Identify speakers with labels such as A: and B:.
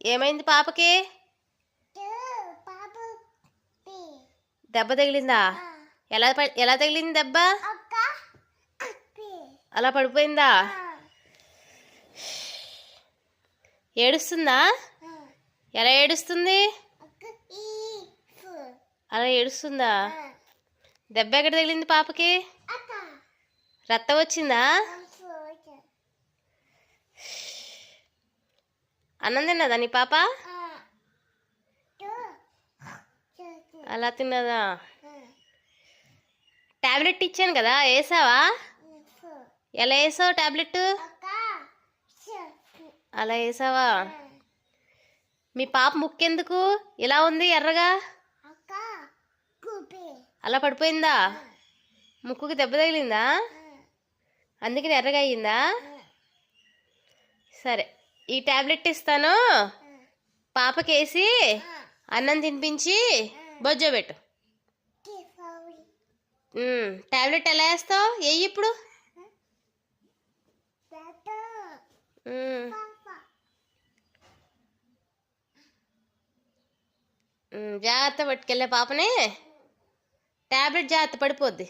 A: ఏమైంది పాపకి? దెబ్బ తగిలిందా? ఎలా తగిలింది దెబ్బ? అలా పడిపోయిందా? ఏడుస్తుందా? ఎలా ఏడుస్తుంది? అలా ఏడుస్తుందా? దెబ్బ ఎక్కడ తగిలింది పాపకి? రక్తం వచ్చిందా? అన్నం తిన్నదా నీ పాప? అలా తిన్నదా? టాబ్లెట్ ఇచ్చాను కదా, వేసావా? ఎలా వేసావు టాబ్లెట్? అలా వేసావా? మీ పాప ముక్కెందుకు ఇలా ఉంది ఎర్రగా? అలా పడిపోయిందా? ముక్కుకి దెబ్బ తగిలిందా? అందుకని ఎర్రగా అయ్యిందా? సరే, ఈ టాబ్లెట్ ఇస్తాను, పాపకేసి అన్నం తినిపించి బొజ్జోబెట్టు. టాబ్లెట్ ఎలా వేస్తావు? వెయ్యి ఇప్పుడు. జాగ్రత్త పట్టుకెళ్ళే పాపని. టాబ్లెట్ జాగ్రత్త, పడిపోద్ది.